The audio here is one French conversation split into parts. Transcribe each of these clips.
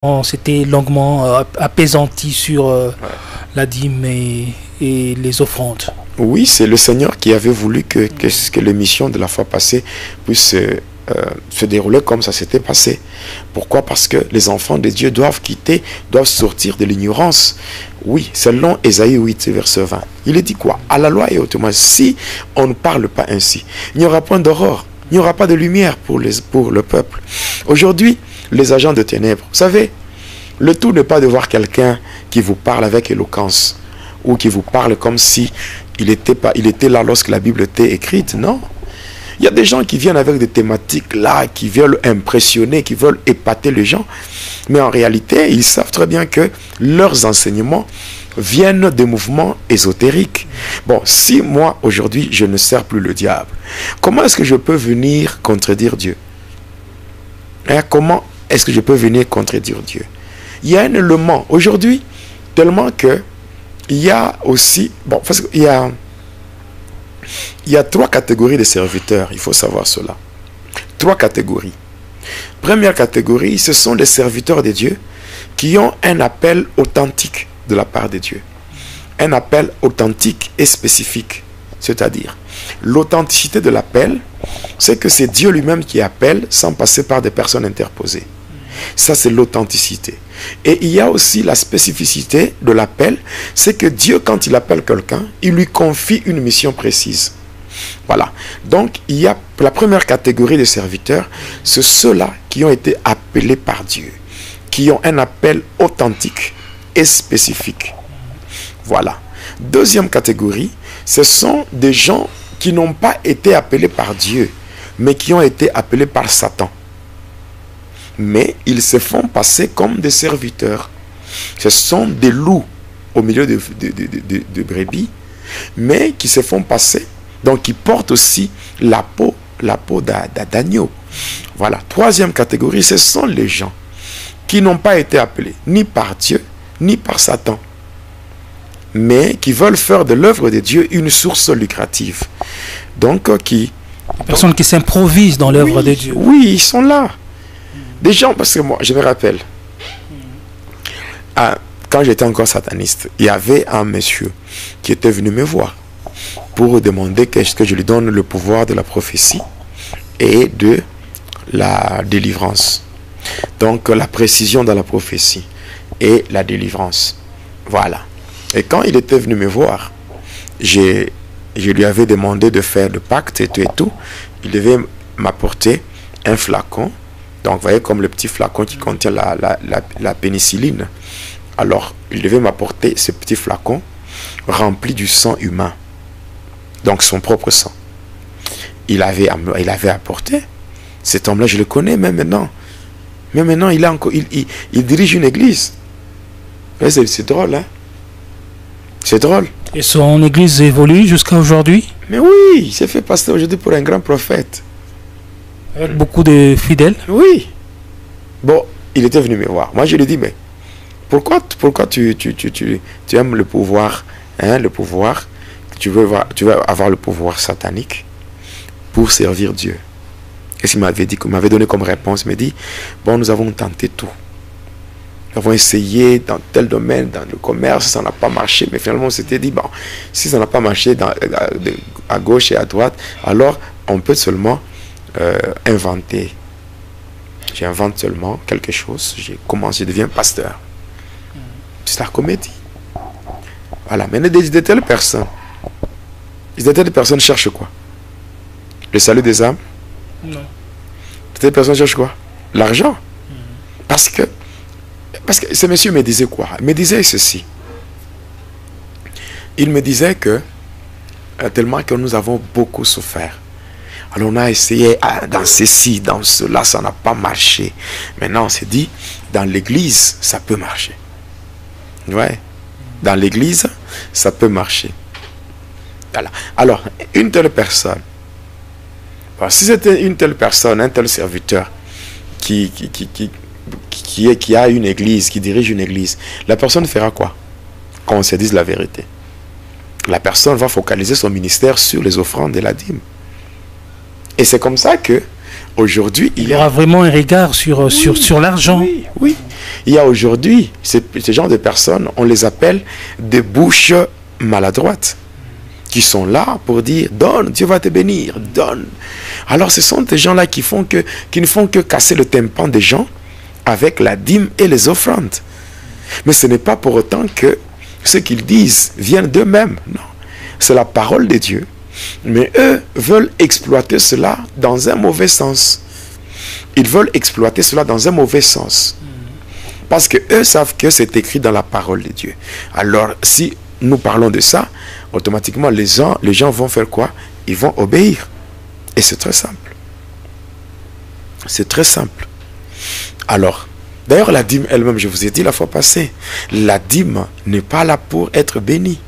on s'était longuement apaisanti sur la dîme et les offrandes. Oui, c'est le Seigneur qui avait voulu que l'émission de la fois passée puisse se dérouler comme ça s'était passé. Pourquoi? Parce que les enfants de Dieu doivent sortir de l'ignorance. Oui, selon Ésaïe 8, verset 20. Il est dit quoi? À la loi et autrement, si on ne parle pas ainsi, il n'y aura point d'aurore, il n'y aura pas de lumière pour le peuple. Aujourd'hui, les agents de ténèbres, vous savez, le tout n'est pas de voir quelqu'un qui vous parle avec éloquence ou qui vous parle comme si il était là lorsque la Bible était écrite. Non. Il y a des gens qui viennent avec des thématiques là, qui veulent impressionner, qui veulent épater les gens. Mais en réalité, ils savent très bien que leurs enseignements viennent des mouvements ésotériques. Bon, si moi, aujourd'hui, je ne sers plus le diable, comment est-ce que je peux venir contredire Dieu? Comment est-ce que je peux venir contredire Dieu? Il y a un élément aujourd'hui, tellement que il y a aussi, bon, parce qu'il y a 3 catégories de serviteurs, il faut savoir cela. 3 catégories. Première catégorie, ce sont les serviteurs de Dieu qui ont un appel authentique de la part de Dieu. Un appel authentique et spécifique. C'est-à-dire, l'authenticité de l'appel, c'est que c'est Dieu lui-même qui appelle sans passer par des personnes interposées. Ça, c'est l'authenticité. Et il y a aussi la spécificité de l'appel, c'est que Dieu, quand il appelle quelqu'un, il lui confie une mission précise. Voilà. Donc, il y a la première catégorie de serviteurs, c'est ceux-là qui ont été appelés par Dieu, qui ont un appel authentique et spécifique. Voilà. Deuxième catégorie, ce sont des gens qui n'ont pas été appelés par Dieu, mais qui ont été appelés par Satan. Mais ils se font passer comme des serviteurs. Ce sont des loups au milieu de brebis, mais qui se font passer, donc qui portent aussi la peau d'agneau. Voilà. Troisième catégorie, ce sont les gens qui n'ont pas été appelés ni par Dieu, ni par Satan, mais qui veulent faire de l'œuvre de Dieu une source lucrative. Donc, les personnes qui s'improvisent dans l'œuvre de Dieu. Oui, ils sont là. Des gens, parce que moi, je me rappelle, quand j'étais encore sataniste, il y avait un monsieur qui était venu me voir pour demander que je lui donne le pouvoir de la prophétie et de la délivrance. Donc, la précision dans la prophétie et la délivrance. Voilà. Et quand il était venu me voir, je lui avais demandé de faire le pacte et tout. Il devait m'apporter un flacon. Donc, vous voyez, comme le petit flacon qui contient la pénicilline. Alors, il devait m'apporter ce petit flacon rempli du sang humain. Donc, son propre sang. Il avait apporté. Cet homme-là, je le connais même maintenant. Mais maintenant, il dirige une église. C'est drôle, hein? C'est drôle. Et son église évolue jusqu'à aujourd'hui? Mais oui, il s'est fait passer aujourd'hui pour un grand prophète. Avec beaucoup de fidèles? Oui. Bon, il était venu me voir. Moi, je lui ai dit, mais pourquoi tu aimes le pouvoir, hein, le pouvoir, tu veux avoir le pouvoir satanique pour servir Dieu? Qu'est-ce qu'il m'avait dit, qu'il m'avait donné comme réponse? Il m'a dit, bon, nous avons tenté tout. Nous avons essayé dans tel domaine, dans le commerce, ça n'a pas marché. Mais finalement, on s'était dit, bon, si ça n'a pas marché à gauche et à droite, alors on peut seulement inventer. J'invente seulement quelque chose. Je deviens pasteur. C'est la comédie. Voilà. Mais de telles personnes, cherchent quoi? Le salut des âmes? Non. De telles personnes cherchent quoi? L'argent. Parce que ce monsieur me disait quoi? Il me disait ceci. Il me disait que tellement que nous avons beaucoup souffert. Alors on a essayé dans ceci, dans cela, ça n'a pas marché. Maintenant on s'est dit, dans l'église, ça peut marcher. Ouais. Dans l'église, ça peut marcher. Voilà. Alors, une telle personne, si c'était une telle personne, un tel serviteur qui a une église, qui dirige une église, la personne fera quoi? Quand on se dise la vérité. La personne va focaliser son ministère sur les offrandes et la dîme. Et c'est comme ça que Aujourd'hui, il y aura vraiment un regard sur l'argent. Oui, oui. Il y a aujourd'hui, ce genre de personnes, on les appelle des bouches maladroites, qui sont là pour dire, donne, Dieu va te bénir, donne. Alors ce sont des gens-là qui ne font que casser le tympan des gens avec la dîme et les offrandes. Mais ce n'est pas pour autant que ce qu'ils disent viennent d'eux-mêmes. Non, c'est la parole de Dieu. Mais eux veulent exploiter cela dans un mauvais sens. Ils veulent exploiter cela dans un mauvais sens. Parce que eux savent que c'est écrit dans la parole de Dieu. Alors, si nous parlons de ça, automatiquement, les gens vont faire quoi? Ils vont obéir. Et c'est très simple. C'est très simple. Alors, d'ailleurs, la dîme elle-même, je vous ai dit la fois passée, la dîme n'est pas là pour être bénie.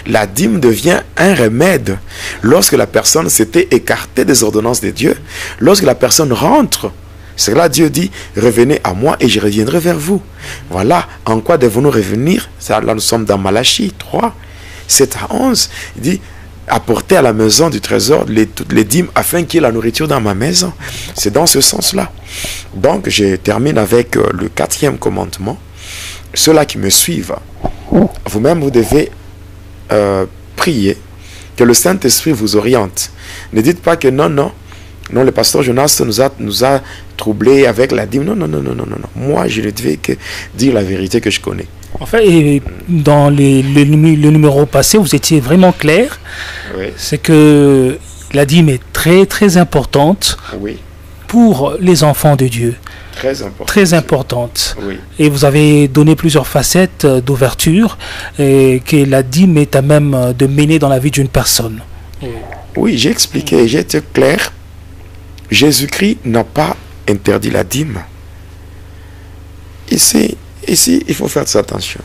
La dîme devient un remède lorsque la personne s'était écartée des ordonnances de Dieu. Lorsque la personne rentre, c'est là Dieu dit, revenez à moi et je reviendrai vers vous. Voilà, en quoi devons-nous revenir? Ça, là, nous sommes dans Malachie 3, 7 à 11. Il dit, apportez à la maison du trésor toutes les dîmes afin qu'il y ait la nourriture dans ma maison. C'est dans ce sens-là. Donc, je termine avec le 4e commandement. Ceux-là qui me suivent, vous-même, vous devez prier que le Saint-Esprit vous oriente. Ne dites pas que non, le pasteur Jonas nous a troublés avec la dîme. Non. Moi, je ne devais que dire la vérité que je connais. En fait, dans le numéro passé, vous étiez vraiment clair. Oui. C'est que la dîme est très, très importante pour les enfants de Dieu. Très importante. Oui. Et vous avez donné plusieurs facettes d'ouverture et que la dîme est à même de mener dans la vie d'une personne. Oui, j'ai expliqué, j'ai été clair. Jésus-Christ n'a pas interdit la dîme. Ici, il faut faire attention.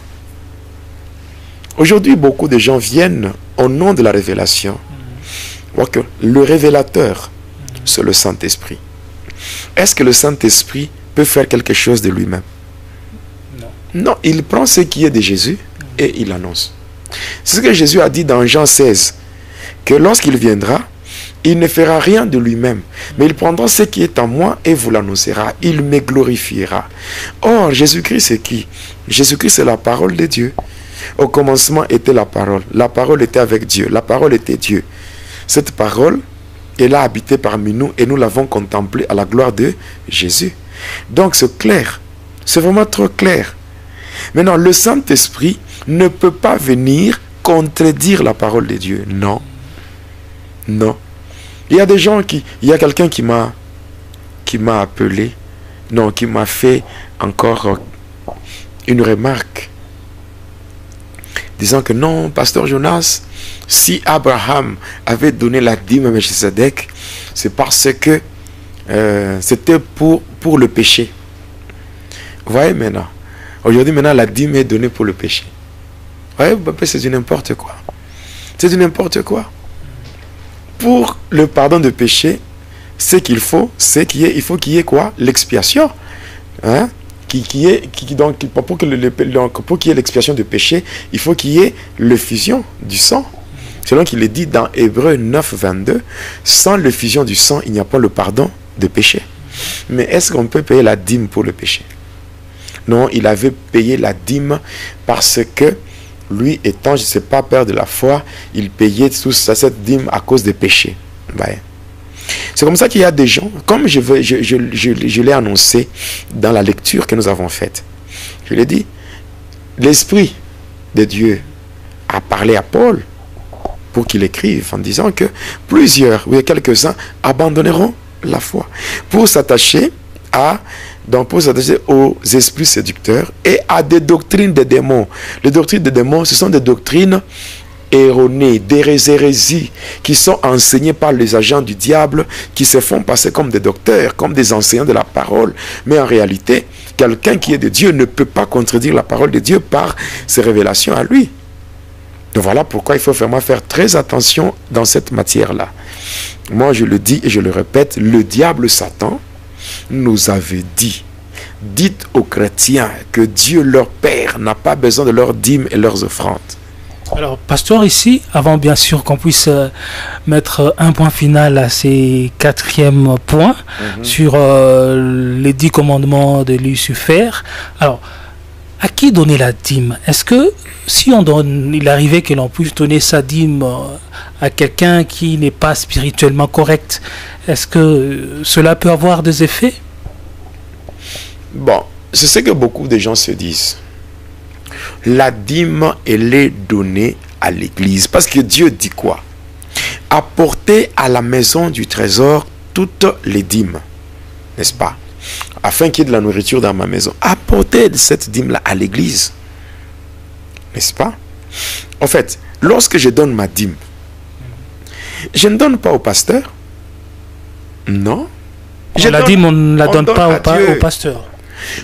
Aujourd'hui, beaucoup de gens viennent au nom de la révélation. Que le révélateur, c'est le Saint-Esprit. Est-ce que le Saint-Esprit peut faire quelque chose de lui-même? Non, il prend ce qui est de Jésus et il annonce. C'est ce que Jésus a dit dans Jean 16, que lorsqu'il viendra, il ne fera rien de lui-même, mais il prendra ce qui est en moi et vous l'annoncera. Il me glorifiera. Or, Jésus-Christ, c'est qui? Jésus-Christ, c'est la parole de Dieu. Au commencement était la parole. La parole était avec Dieu. La parole était Dieu. Cette parole, elle a habité parmi nous et nous l'avons contemplée à la gloire de Jésus. Donc, c'est clair. C'est vraiment trop clair. Maintenant, le Saint-Esprit ne peut pas venir contredire la parole de Dieu. Non. Non. Il y a des gens il y a quelqu'un qui m'a appelé, non, qui m'a fait encore une remarque, disant que non, pasteur Jonas, si Abraham avait donné la dîme à Melchisedec, c'est parce que c'était pour le péché. Vous voyez maintenant, aujourd'hui maintenant la dîme est donnée pour le péché. Vous voyez, c'est du n'importe quoi. C'est du n'importe quoi. Pour le pardon de péché, ce qu'il faut, c'est qu'il y ait quoi? L'expiation. Hein? Pour qu'il y ait l'expiation de péché, il faut qu'il y ait l'effusion du sang. Selon qu'il est dit dans Hébreux 9, 22, sans l'effusion du sang, il n'y a pas le pardon de péché. Mais est-ce qu'on peut payer la dîme pour le péché? Non, il avait payé la dîme parce que lui étant, je ne sais pas, père de la foi, il payait cette dîme à cause des péchés. Ouais. C'est comme ça qu'il y a des gens, comme je l'ai annoncé dans la lecture que nous avons faite. Je l'ai dit, l'Esprit de Dieu a parlé à Paul pour qu'il écrive en disant que quelques-uns abandonneront la foi pour s'attacher aux esprits séducteurs et à des doctrines des démons. Les doctrines des démons, ce sont des doctrines erronées, des hérésies qui sont enseignées par les agents du diable qui se font passer comme des docteurs, comme des enseignants de la parole. Mais en réalité, quelqu'un qui est de Dieu ne peut pas contredire la parole de Dieu par ses révélations à lui. Donc voilà pourquoi il faut vraiment faire très attention dans cette matière-là. Moi, je le dis et je le répète, le diable Satan nous avait dit, dites aux chrétiens que Dieu leur Père n'a pas besoin de leurs dîmes et leurs offrandes. Alors, pasteur, ici, avant bien sûr qu'on puisse mettre un point final à ces 4e points sur les 10 commandements de Lucifer. Alors, à qui donner la dîme? Est-ce que si on donne, il arrivait que l'on puisse donner sa dîme à quelqu'un qui n'est pas spirituellement correct, est-ce que cela peut avoir des effets? Bon, c'est ce que beaucoup de gens se disent. La dîme, elle est donnée à l'église. Parce que Dieu dit quoi? Apportez à la maison du trésor toutes les dîmes. N'est-ce pas? Afin qu'il y ait de la nourriture dans ma maison. Apportez cette dîme-là à l'église. N'est-ce pas? En fait, lorsque je donne ma dîme, je ne donne pas au pasteur. Non. La dîme, on ne la donne pas au pasteur.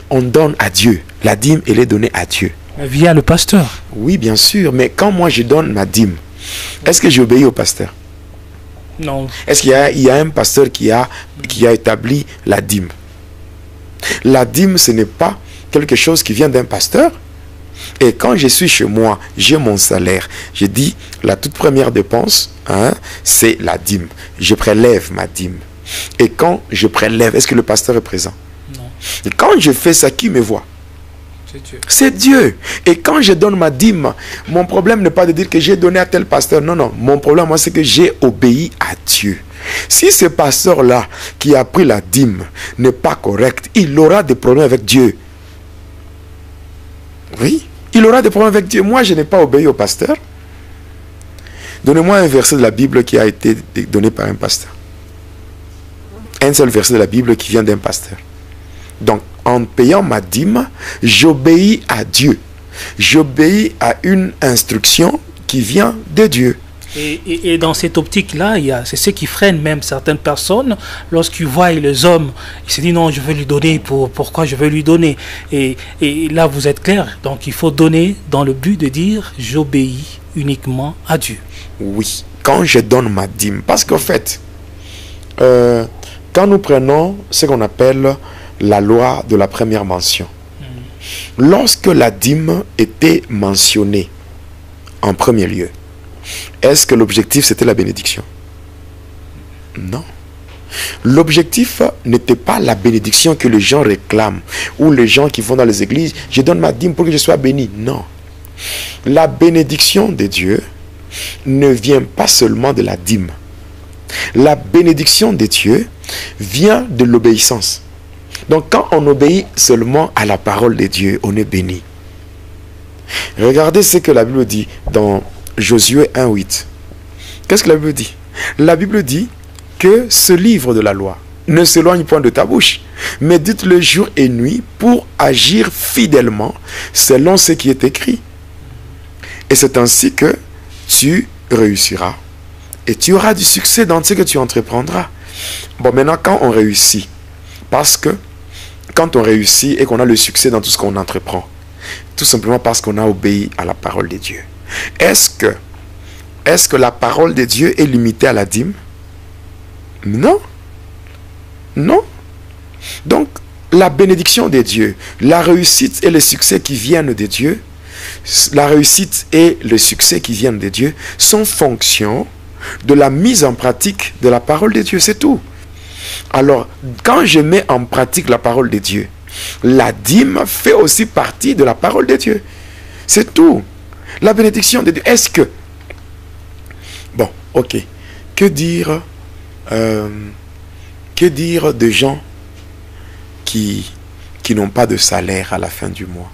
On donne à Dieu. La dîme, elle est donnée à Dieu. Via le pasteur. Oui, bien sûr. Mais quand moi je donne ma dîme, est-ce que j'obéis au pasteur? Non. Est-ce qu'il y a un pasteur qui a établi la dîme? La dîme, ce n'est pas quelque chose qui vient d'un pasteur. Et quand je suis chez moi, j'ai mon salaire. Je dis, la toute première dépense, c'est la dîme. Je prélève ma dîme. Et quand je prélève, est-ce que le pasteur est présent? Non. Et quand je fais ça, qui me voit? C'est Dieu. Et quand je donne ma dîme, mon problème n'est pas de dire que j'ai donné à tel pasteur. Non, non. Mon problème, moi, c'est que j'ai obéi à Dieu. Si ce pasteur-là qui a pris la dîme n'est pas correct, il aura des problèmes avec Dieu. Oui, il aura des problèmes avec Dieu. Moi, je n'ai pas obéi au pasteur. Donnez-moi un verset de la Bible qui a été donné par un pasteur. Un seul verset de la Bible qui vient d'un pasteur. Donc, en payant ma dîme, j'obéis à Dieu. J'obéis à une instruction qui vient de Dieu. Et dans cette optique-là, c'est ce qui freine même certaines personnes lorsqu'ils voient les hommes. Ils se disent non, je veux lui donner, pourquoi je veux lui donner? Et là, vous êtes clair. Donc, il faut donner dans le but de dire j'obéis uniquement à Dieu. Oui, quand je donne ma dîme. Parce qu'en fait, quand nous prenons ce qu'on appelle la loi de la première mention, lorsque la dîme était mentionnée en premier lieu, est-ce que l'objectif c'était la bénédiction? Non. L'objectif n'était pas la bénédiction que les gens réclament, ou les gens qui vont dans les églises, je donne ma dîme pour que je sois béni. Non. La bénédiction de Dieu ne vient pas seulement de la dîme. La bénédiction de Dieu vient de l'obéissance. Donc quand on obéit seulement à la parole de Dieu, on est béni. Regardez ce que la Bible dit dans Josué 1:8. Qu'est-ce que la Bible dit? La Bible dit que ce livre de la loi ne s'éloigne point de ta bouche, mais dites-le jour et nuit pour agir fidèlement selon ce qui est écrit. Et c'est ainsi que tu réussiras. Et tu auras du succès dans ce que tu entreprendras. Bon, maintenant, quand on réussit, parce que quand on réussit et qu'on a le succès dans tout ce qu'on entreprend, tout simplement parce qu'on a obéi à la parole de Dieu. Est-ce que la parole de Dieu est limitée à la dîme? Non. Non. Donc, la bénédiction de Dieu, la réussite et le succès qui viennent de Dieu, la réussite et le succès qui viennent de Dieu sont fonction de la mise en pratique de la parole de Dieu, c'est tout. Alors, quand je mets en pratique la parole de Dieu, la dîme fait aussi partie de la parole de Dieu. C'est tout. La bénédiction de Dieu. Est-ce que... Bon, ok. Que dire de gens qui n'ont pas de salaire à la fin du mois?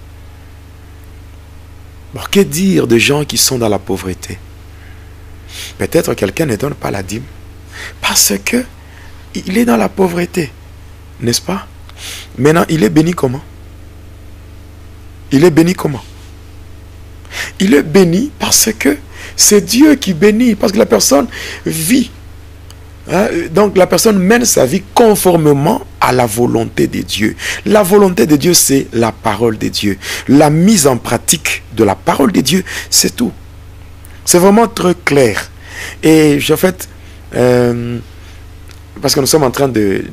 Bon, que dire de gens qui sont dans la pauvreté? Peut-être quelqu'un ne donne pas la dîme parce que il est dans la pauvreté, n'est-ce pas? Maintenant, il est béni comment? Il est béni comment? Il est béni parce que c'est Dieu qui bénit, parce que la personne vit. Donc la personne mène sa vie conformément à la volonté de Dieu. La volonté de Dieu, c'est la parole de Dieu. La mise en pratique de la parole de Dieu, c'est tout. C'est vraiment très clair. Et en fait, parce que nous sommes en train de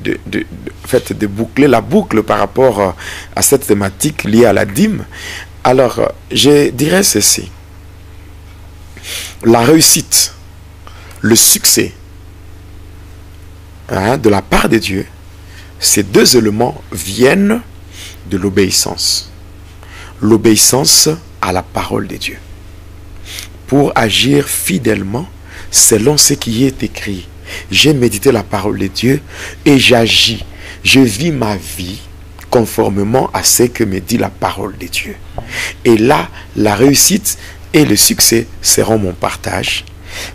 boucler la boucle par rapport à cette thématique liée à la dîme. Alors, je dirais ceci. la réussite, le succès de la part de Dieu, ces deux éléments viennent de l'obéissance. L'obéissance à la parole de Dieu. Pour agir fidèlement selon ce qui est écrit. J'ai médité la parole de Dieu et j'agis. Je vis ma vie conformément à ce que me dit la parole de Dieu. Et là, la réussite et le succès seront mon partage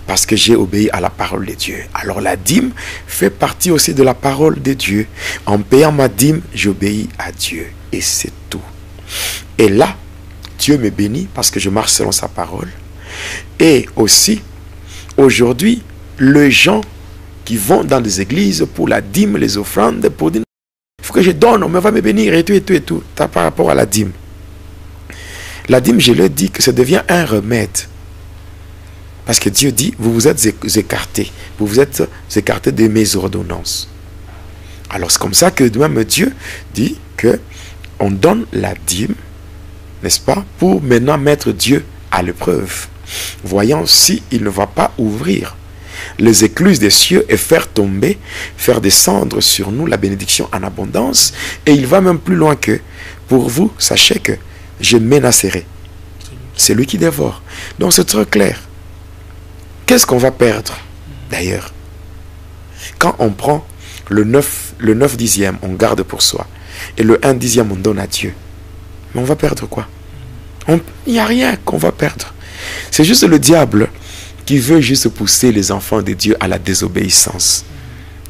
parce que j'ai obéi à la parole de Dieu. Alors la dîme fait partie aussi de la parole de Dieu. En payant ma dîme, j'obéis à Dieu. Et c'est tout. Et là, Dieu me bénit parce que je marche selon sa parole. Et aussi, aujourd'hui, les gens qui vont dans les églises pour la dîme, les offrandes, pour dire, il faut que je donne, on va me bénir et tout et tout et tout. Par rapport à la dîme. La dîme, je leur dis que ça devient un remède. Parce que Dieu dit, vous vous êtes écartés. Vous vous êtes écartés de mes ordonnances. Alors c'est comme ça que même Dieu dit que on donne la dîme, n'est-ce pas, pour maintenant mettre Dieu à l'épreuve. Voyant si il ne va pas ouvrir les écluses des cieux et faire tomber, faire descendre sur nous la bénédiction en abondance. Et il va même plus loin que, pour vous, sachez que je menacerai. C'est lui qui dévore. Donc c'est très clair. Qu'est-ce qu'on va perdre d'ailleurs? Quand on prend le 9 dixième, on garde pour soi. Et le 1 dixième, on donne à Dieu. Mais on va perdre quoi? Il n'y a rien qu'on va perdre. C'est juste le diable qui veut juste pousser les enfants de Dieu à la désobéissance.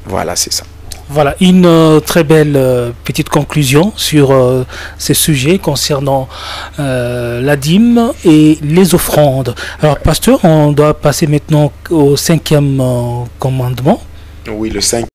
Voilà, c'est ça. Voilà, une très belle petite conclusion sur ces sujets concernant la dîme et les offrandes. Alors, pasteur, on doit passer maintenant au 5e commandement. Oui, le 5e.